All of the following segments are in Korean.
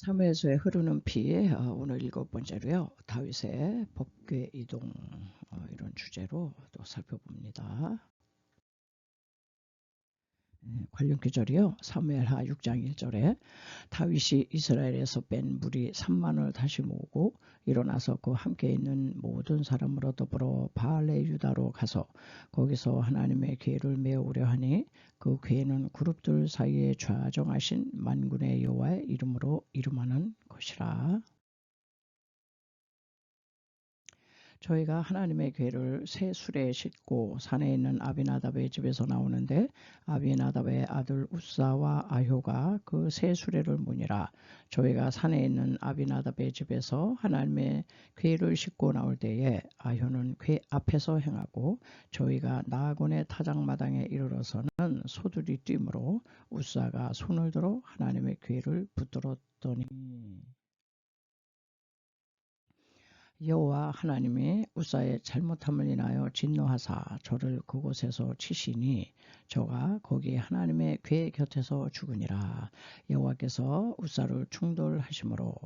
사무엘서에 흐르는 피 오늘 7번째로요. 다윗의 법궤 이동 이런 주제로 또 살펴봅니다. 관련 구절이요. 사무엘하 6장 1절에 다윗이 이스라엘에서 뺀 무리 3만을 다시 모으고 일어나서 그 함께 있는 모든 사람으로 더불어 바알레 유다로 가서 거기서 하나님의 궤를 메우려 하니 그 궤는 그룹들 사이에 좌정하신 만군의 여호와의 이름으로 이름하는 것이라. 저희가 하나님의 궤를 새 수레에 싣고 산에 있는 아비나답의 집에서 나오는데 아비나답의 아들 우사와 아효가 그 새 수레를 무니라. 저희가 산에 있는 아비나답의 집에서 하나님의 궤를 싣고 나올 때에 아효는 궤 앞에서 행하고 저희가 나아곤의 타작마당에 이르러서는 소들이 뛰므로 우사가 손을 들어 하나님의 궤를 붙들었더니 여호와 하나님이 우사의 잘못함을 인하여 진노하사 저를 그곳에서 치시니 저가 거기 하나님의 궤 곁에서 죽으니라. 여호와께서 우사를 충돌하심으로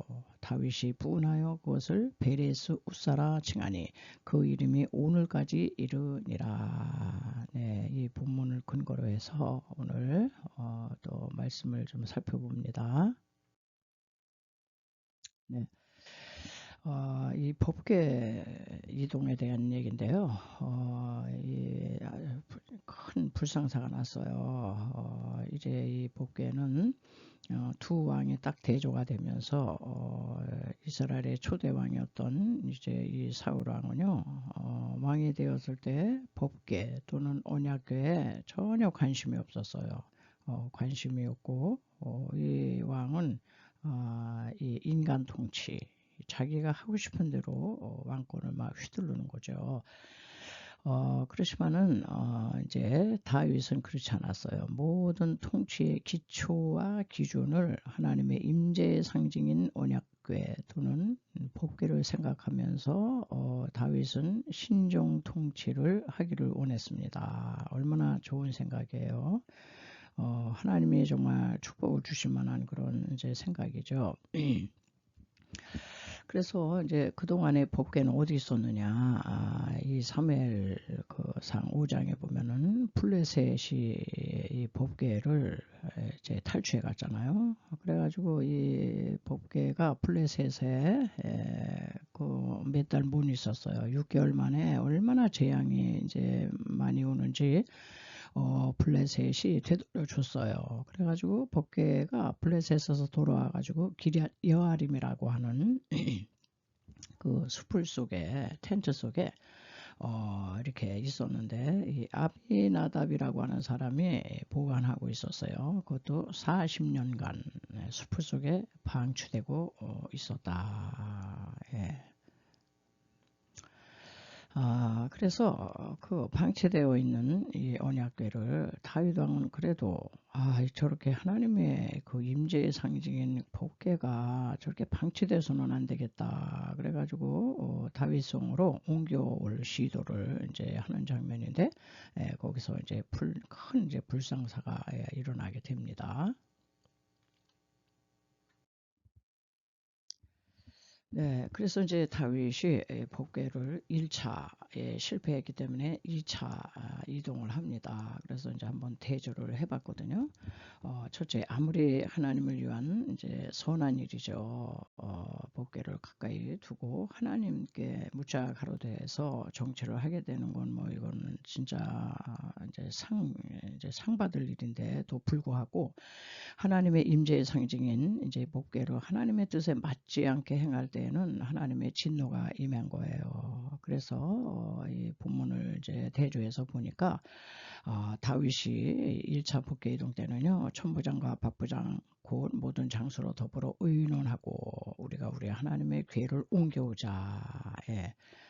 다윗이 분하여 그것을 베레스 우사라 칭하니 그 이름이 오늘까지 이르니라. 네, 이 본문을 근거로 해서 오늘 또 말씀을 좀 살펴봅니다. 네. 이 법계 이동에 대한 얘기인데요. 큰 불상사가 났어요. 이제 이 법계는 두 왕이 딱 대조가 되면서 이스라엘의 초대 왕이었던 이제 이 사울 왕은요, 왕이 되었을 때 법계 또는 언약궤에 전혀 관심이 없었어요. 관심이 없고 이 왕은 이 인간 통치, 자기가 하고 싶은 대로 왕권을 막 휘두르는 거죠. 그렇지만은 이제 다윗은 그렇지 않았어요. 모든 통치의 기초와 기준을 하나님의 임재의 상징인 언약궤 또는 법궤를 생각하면서 다윗은 신종 통치를 하기를 원했습니다. 얼마나 좋은 생각이에요. 하나님이 정말 축복을 주실 만한 그런 이제 생각이죠. 그래서 이제 그동안의 법궤는 어디 있었느냐. 이 사무엘 상 5장에 보면은 블레셋이 이 법궤를 이제 탈취해 갔잖아요. 그래가지고 이 법궤가 블레셋에 그 몇 달 못 있었어요. 6개월 만에 얼마나 재앙이 이제 많이 오는지 블레셋이 되돌려줬어요. 그래가지고 법궤가 블레셋에서 돌아와가지고 기럇 여아림이라고 하는 그 수풀 속에 텐트 속에 이렇게 있었는데 이 아비나답이라고 하는 사람이 보관하고 있었어요. 그것도 40년간 수풀 속에 방치되고 있었다. 예. 그래서 그 방치되어 있는 이 언약궤를 다윗 왕은 그래도 저렇게 하나님의 그 임재의 상징인 법궤가 저렇게 방치돼서는 안 되겠다. 그래가지고 다윗성으로 옮겨올 시도를 이제 하는 장면인데 거기서 이제 큰 이제 불상사가 일어나게 됩니다. 네, 그래서 이제 다윗이 법궤를 1차에 실패했기 때문에 2차 이동을 합니다. 그래서 이제 한번 대조를 해봤거든요. 첫째, 아무리 하나님을 위한 이제 선한 일이죠. 법궤를 가까이 두고 하나님께 묻자 가로대서 정치를 하게 되는 건 뭐 이거는 진짜 이제 상 받을 일인데도 불구하고 하나님의 임재의 상징인 이제 법궤로 하나님의 뜻에 맞지 않게 행할 때에는 하나님의 진노가 임한 거예요. 그래서 이 본문을 이제 대조해서 보니까 다윗이 1차 법궤 이동 때는요, 천부장과 박부장 곧 모든 장수로 더불어 의논하고 우리가 우리 하나님의 궤를 옮겨오자.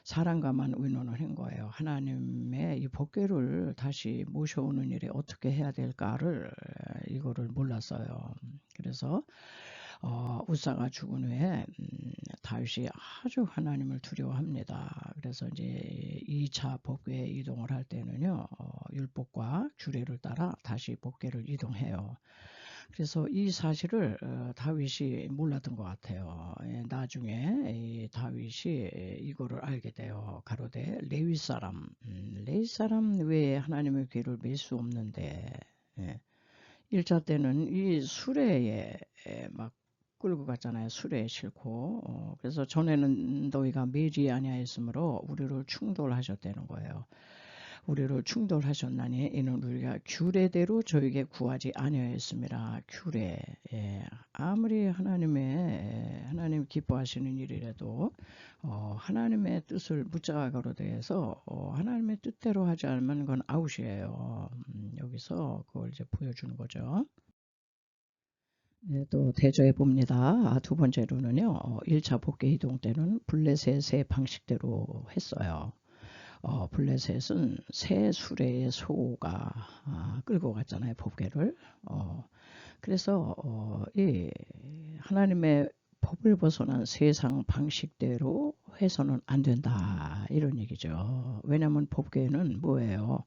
사람과만 의논을 한 거예요. 하나님의 이 법궤를 다시 모셔오는 일에 어떻게 해야 될까를 이거를 몰랐어요. 그래서 우사가 죽은 후에 다윗이 아주 하나님을 두려워합니다. 그래서 이제 2차 법궤에 이동을 할 때는요, 율법과 규례를 따라 다시 법궤를 이동해요. 그래서 이 사실을 다윗이 몰랐던 것 같아요. 나중에 이 다윗이 이거를 알게 돼요. 가로되 레위 사람 외에 하나님의 귀를 맬 수 없는데, 1차 때는 이 수레에 막 끌고 갔잖아요. 수레에 싣고. 그래서 전에는 너희가 매지 아니하였으므로 우리를 충돌하셨다는 거예요. 우리를 충돌하셨나니 이는 우리가 규례대로 저에게 구하지 아니하였습니다. 규례. 아무리 하나님 기뻐하시는 일이라도 하나님의 뜻을 묻자가로 대해서 하나님의 뜻대로 하지 않으면 그건 아웃이에요. 여기서 그걸 이제 보여주는 거죠. 네, 또 대조해 봅니다. 두 번째로는요. 1차 복귀 이동 때는 블레셋의 방식대로 했어요. 블레셋은 새 수레의 소가 끌고 갔잖아요. 법궤를. 그래서 이 하나님의 법을 벗어난 세상 방식대로 해서는 안 된다. 이런 얘기죠. 왜냐하면 법궤는 뭐예요?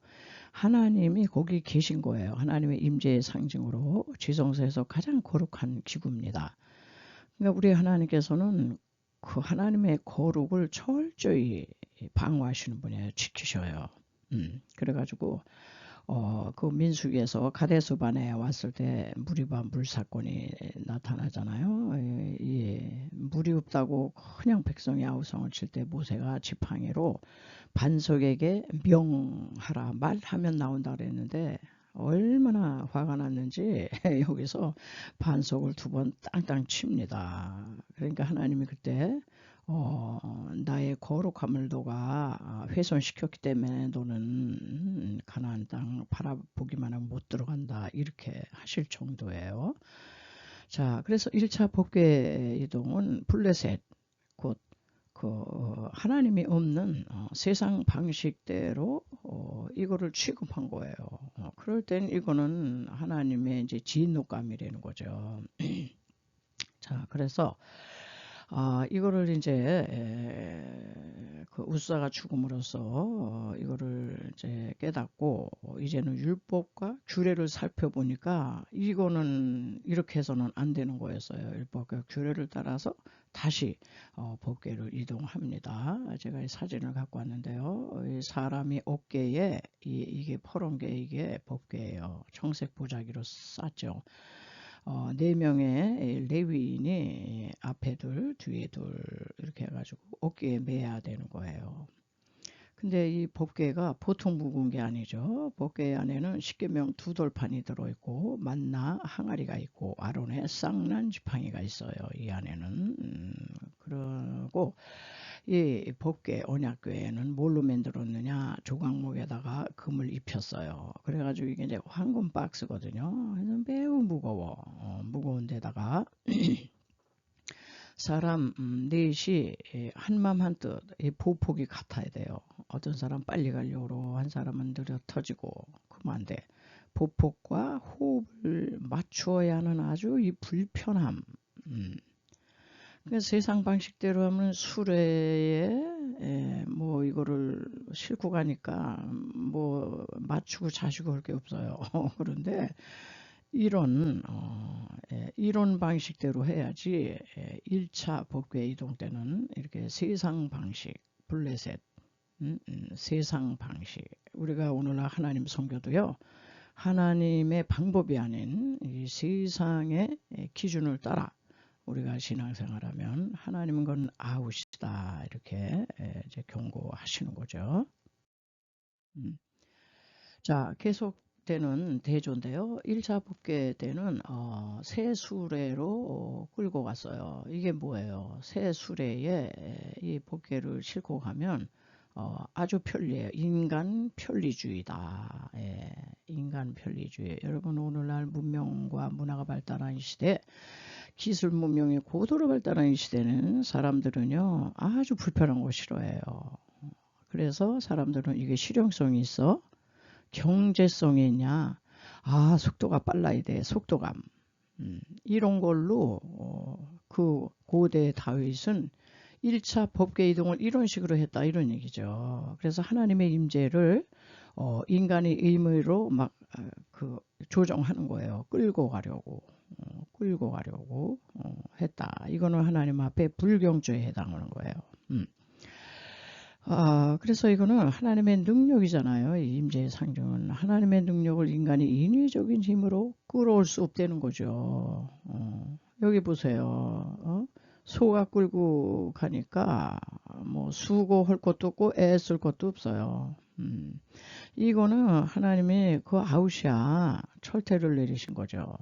하나님이 거기 계신 거예요. 하나님의 임재의 상징으로 지성소에서 가장 거룩한 기구입니다. 그러니까 우리 하나님께서는 그 하나님의 거룩을 철저히 방어하시는 분이에요. 지키셔요. 그래가지고 그 민수기에서 가데스반에 왔을 때 무리바 물사건이 나타나잖아요. 물이 없다고 그냥 백성이 아우성을 칠 때 모세가 지팡이로 반석에게 명하라 말하면 나온다 그랬는데 얼마나 화가 났는지 여기서 반석을 2번 땅땅 칩니다. 그러니까 하나님이 그때 나의 거룩함을 너가 훼손시켰기 때문에 너는 가나안 땅 바라보기만 하면 못 들어간다 이렇게 하실 정도예요. 자, 그래서 1차 복귀 이동은 블레셋 곧 하나님이 없는 세상 방식대로 이거를 취급한 거예요. 그럴 땐 이거는 하나님의 이제 진노감이라는 거죠. 자, 그래서 이거를 이제 그 우사가 죽음으로써 이거를 이제 깨닫고 이제는 율법과 규례를 살펴보니까 이거는 이렇게 해서는 안 되는 거였어요. 율법과 규례를 따라서 다시 법궤를 이동합니다. 제가 이 사진을 갖고 왔는데요. 이 사람이 어깨에 이게 퍼런 게 이게 법궤예요. 청색 보자기로 쌌죠. 4명의 레위인이 앞에 둘, 뒤에 둘 이렇게 해가지고 어깨에 매야 되는 거예요. 근데 이 법궤가 보통 무거운 게 아니죠. 법궤 안에는 십계명 2돌판이 들어있고 만나 항아리가 있고 아론의 쌍난 지팡이가 있어요. 이 안에는. 그리고 이 법궤 언약궤에는 뭘로 만들었느냐, 조각목에다가 금을 입혔어요. 그래가지고 이게 이제 황금 박스거든요. 그래서 매우 무거워. 무거운 데다가 사람 넷이 한맘 한뜻 보폭이 같아야 돼요. 어떤 사람 빨리 가려고 한 사람은 느려 터지고 그러면 안 돼. 보폭과 호흡을 맞추어야 하는 아주 이 불편함. 그러니까 세상 방식대로 하면 수레에 뭐 이거를 싣고 가니까 뭐 맞추고 자시고 할 게 없어요. 그런데 이런 방식대로 해야지 1차 법궤 이동 때는 이렇게 세상 방식, 블레셋, 세상 방식. 우리가 오늘날 하나님 선교도요. 하나님의 방법이 아닌 이 세상의 기준을 따라 우리가 신앙생활하면 하나님은 건 아웃이다 이렇게 이제 경고하시는 거죠. 자, 계속되는 대조인데요. 1차 법궤 때는 새 수레로 끌고 갔어요. 이게 뭐예요? 새 수레에 이 법궤를 싣고 가면 아주 편리해요. 인간 편리주의다. 인간 편리주의. 여러분 오늘날 문명과 문화가 발달한 시대, 기술 문명이 고도로 발달한 이 시대는 사람들은요 아주 불편한 거 싫어해요. 그래서 사람들은 이게 실용성이 있어? 경제성이 있냐? 속도가 빨라야 돼. 속도감. 이런 걸로 그 고대 다윗은 1차 법궤 이동을 이런 식으로 했다 이런 얘기죠. 그래서 하나님의 임재를 인간의 의무로 막 조정하는 거예요. 끌고 가려고. 끌고 가려고 했다. 이거는 하나님 앞에 불경죄에 해당하는 거예요. 그래서 이거는 하나님의 능력이잖아요. 이 임재의 상징은 하나님의 능력을 인간이 인위적인 힘으로 끌어올 수 없다는 거죠. 여기 보세요. 소가 끌고 가니까 뭐 수고할 것도 없고 애쓸 것도 없어요. 이거는 하나님이 그 아웃이야. 철퇴를 내리신 거죠.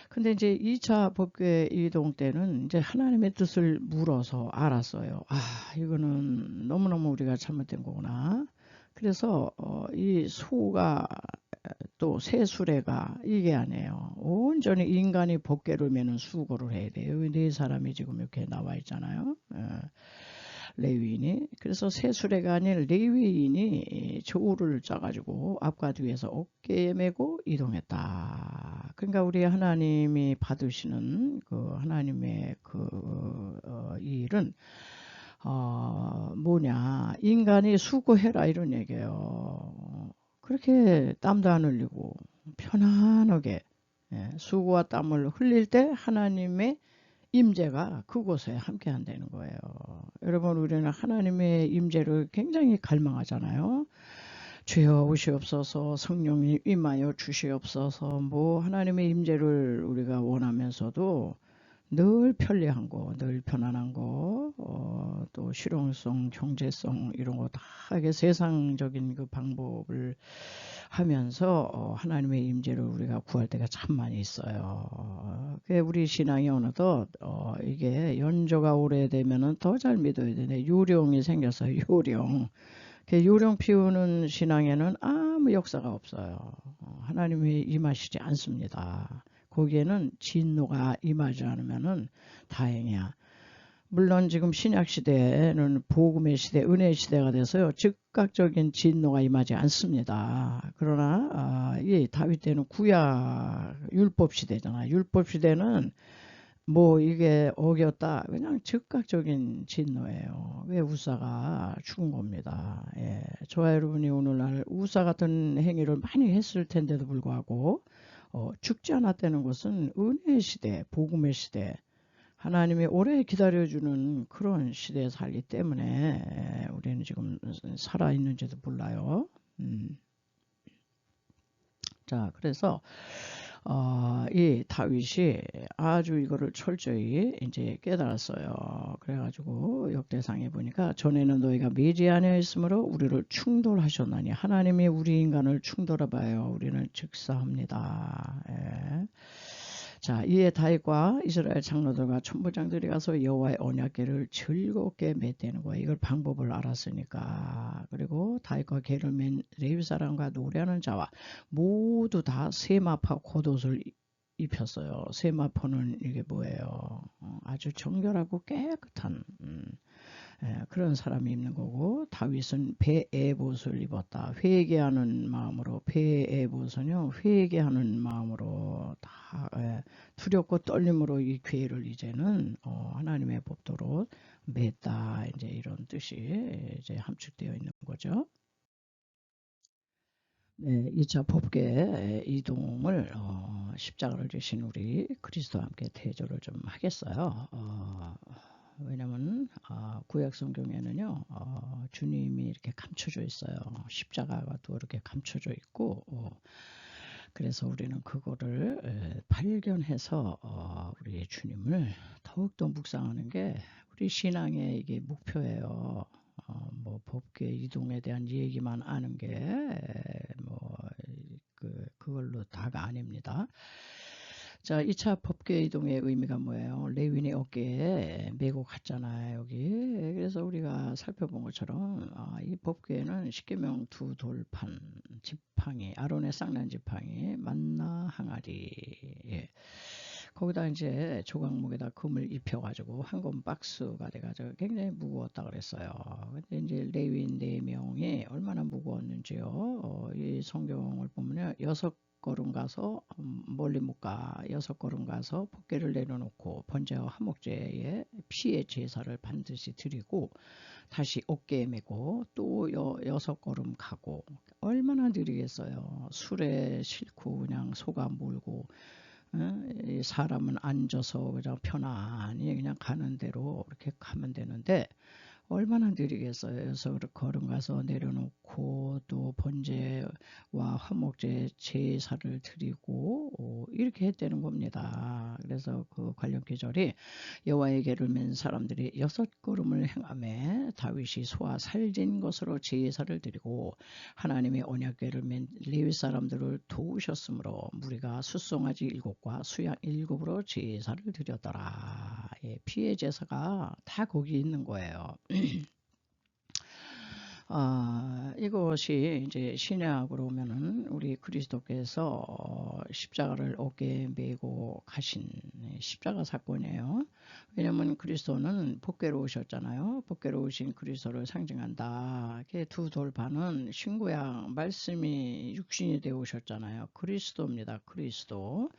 근데 이제 2차 법궤 이동 때는 이제 하나님의 뜻을 물어서 알았어요. 이거는 너무너무 우리가 잘못된 거구나. 그래서 이 소가 또 새 수레가 이게 아니에요. 온전히 인간이 법궤를 메는 수고를 해야 돼요. 여기 네 사람이 지금 이렇게 나와 있잖아요. 레위인이. 그래서 새 수레가 아닌 레위인이 조를 짜가지고 앞과 뒤에서 어깨에 메고 이동했다. 그러니까 우리 하나님이 받으시는 그 하나님의 그 일은 뭐냐, 인간이 수고해라 이런 얘기예요. 그렇게 땀도 안 흘리고 편안하게 수고와 땀을 흘릴 때 하나님의 임재가 그곳에 함께 한다는 거예요. 여러분, 우리는 하나님의 임재를 굉장히 갈망하잖아요. 주여 오시옵소서, 성령님 임하여 주시옵소서. 뭐 하나님의 임재를 우리가 원하면서도 늘 편리한 거, 늘 편안한 거, 또 실용성, 경제성 이런 거 다 이게 세상적인 그 방법을 하면서 하나님의 임재를 우리가 구할 때가 참 많이 있어요. 우리 신앙이 어느덧 이게 연조가 오래되면은 더 잘 믿어야 되네. 요령이 생겼어요. 요령. 요령 피우는 신앙에는 아무 역사가 없어요. 하나님이 임하시지 않습니다. 거기에는 진노가 임하지 않으면은 다행이야. 물론 지금 신약 시대에는 복음의 시대, 은혜의 시대가 돼서요. 즉각적인 진노가 임하지 않습니다. 그러나 이 다윗 때는 구약 율법 시대잖아. 율법 시대는 뭐 이게 어겼다 그냥 즉각적인 진노예요. 왜 우사가 죽은 겁니다. 저와 여러분이 오늘날 우사 같은 행위를 많이 했을 텐데도 불구하고 죽지 않았다는 것은 은혜의 시대, 복음의 시대, 하나님이 오래 기다려주는 그런 시대에 살기 때문에 우리는 지금 살아있는지도 몰라요. 자, 그래서 이 다윗이 아주 이거를 철저히 이제 깨달았어요. 그래가지고 역대상에 보니까 전에는 너희가 미디안에 있으므로 우리를 충돌하셨나니 하나님이 우리 인간을 충돌해봐요. 우리는 즉사합니다. 자, 이에 다윗과 이스라엘 장로들과 천부장들이 가서 여호와의 언약궤를 즐겁게 맸다는 거예요. 이걸 방법을 알았으니까. 그리고 다윗과 궤를 맨 레위 사람과 노래하는 자와 모두 다 세마포 겉옷을 입혔어요. 세마포는 이게 뭐예요? 아주 정결하고 깨끗한 그런 사람이 입는 거고, 다윗은 배에봇을 입었다. 회개하는 마음으로, 배에봇은요 회개하는 마음으로 다 두렵고 떨림으로 이 궤를 이제는 하나님의 법도로 맸다. 이제 이런 뜻이 이제 함축되어 있는 거죠. 네, 2차 법궤 이동을 십자가를 지신 우리 그리스도와 함께 대조를 좀 하겠어요. 왜냐면 구약 성경에는요 주님이 이렇게 감춰져 있어요. 십자가가 또 이렇게 감춰져 있고 그래서 우리는 그거를 발견해서 우리 주님을 더욱더 묵상하는 게 우리 신앙의 이게 목표예요. 뭐 법궤 이동에 대한 얘기만 아는 게 뭐 그걸로 다가 아닙니다. 자, 2차 법궤 이동의 의미가 뭐예요? 레위인의 어깨에 메고 갔잖아요, 여기. 그래서 우리가 살펴본 것처럼 이 법궤는 십계명 두 돌판 지팡이, 아론의 쌍난 지팡이, 만나 항아리. 거기다 이제 조각목에다 금을 입혀가지고 황금 박스가 돼가지고 굉장히 무거웠다 그랬어요. 근데 이제 레위인 4명이 얼마나 무거웠는지요. 이 성경을 보면요, 6걸음 가서 멀리 못 가. 6걸음 가서 법궤를 내려놓고 번제와 화목제에 피의 제사를 반드시 드리고 다시 어깨에 메고 또 6걸음 가고 얼마나 느리겠어요. 술에 싣고 그냥 소가 몰고 이 사람은 앉아서 그냥 편안히 그냥 가는 대로 이렇게 가면 되는데 얼마나 느리겠어요. 그래서 걸음 가서 내려놓고 또 번제와 화목제 제사를 드리고 이렇게 했다는 겁니다. 그래서 그 관련 계절이 여호와의 계를 맨 사람들이 6걸음을 행하며 다윗이 소와 살진 것으로 제사를 드리고 하나님의 언약궤를 맨 레위 사람들을 도우셨으므로 무리가 숫송아지 7과 수양 7으로 제사를 드렸더라. 예, 피의 제사가 다 거기 있는 거예요. 이것이 이제 신약으로 오면은 우리 그리스도께서 십자가를 어깨에 메고 가신 십자가 사건이에요. 왜냐하면 그리스도는 복궤로 오셨잖아요. 복궤로 오신 그리스도를 상징한다. 두 돌판은 신구약 말씀이 육신이 되어 오셨잖아요. 그리스도입니다. 그리스도.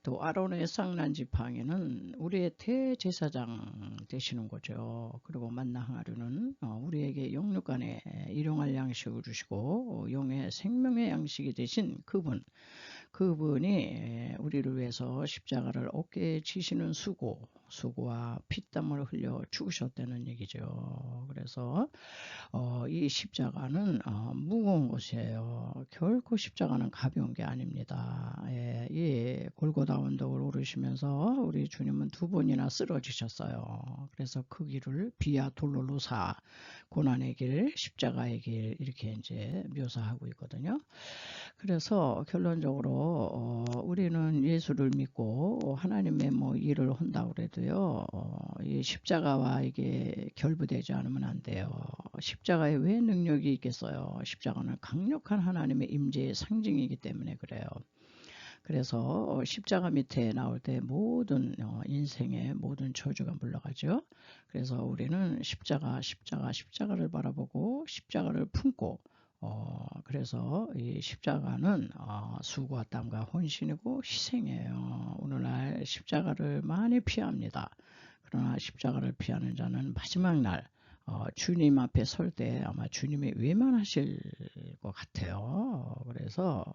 또 아론의 쌍난 지팡이는 우리의 대제사장 되시는 거죠. 그리고 만나 항아류는 우리에게 영육간에 일용할 양식을 주시고 영의 생명의 양식이 되신 그분이 우리를 위해서 십자가를 어깨에 지시는 수고와 피땀을 흘려 죽으셨다는 얘기죠. 그래서 이 십자가는 무거운 것이에요. 결코 십자가는 가벼운 게 아닙니다. 예, 골고다 언덕을 오르시면서 우리 주님은 2번이나 쓰러지셨어요. 그래서 그 길을 비아 돌로로사, 고난의 길, 십자가의 길 이렇게 이제 묘사하고 있거든요. 그래서 결론적으로 우리는 예수를 믿고 하나님의 뭐 일을 한다고 그래도요, 이 십자가와 이게 결부되지 않으면 안 돼요. 십자가에 왜 능력이 있겠어요? 십자가는 강력한 하나님의 임재의 상징이기 때문에 그래요. 그래서 십자가 밑에 나올 때 모든 인생의 모든 저주가 물러가죠. 그래서 우리는 십자가를 바라보고 십자가를 품고 그래서 이 십자가는 수고와 땀과 헌신이고 희생이에요. 오늘날 십자가를 많이 피합니다. 그러나 십자가를 피하는 자는 마지막 날 주님 앞에 설 때 아마 주님이 외면하실 것 같아요. 그래서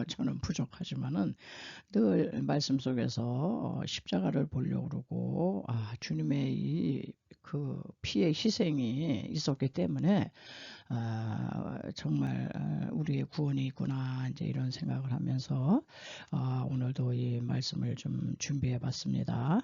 저는 부족하지만은 늘 말씀 속에서 십자가를 보려고 그러고 주님의 이 그 피의 희생이 있었기 때문에 정말 우리의 구원이 있구나 이제 이런 생각을 하면서 오늘도 이 말씀을 좀 준비해 봤습니다.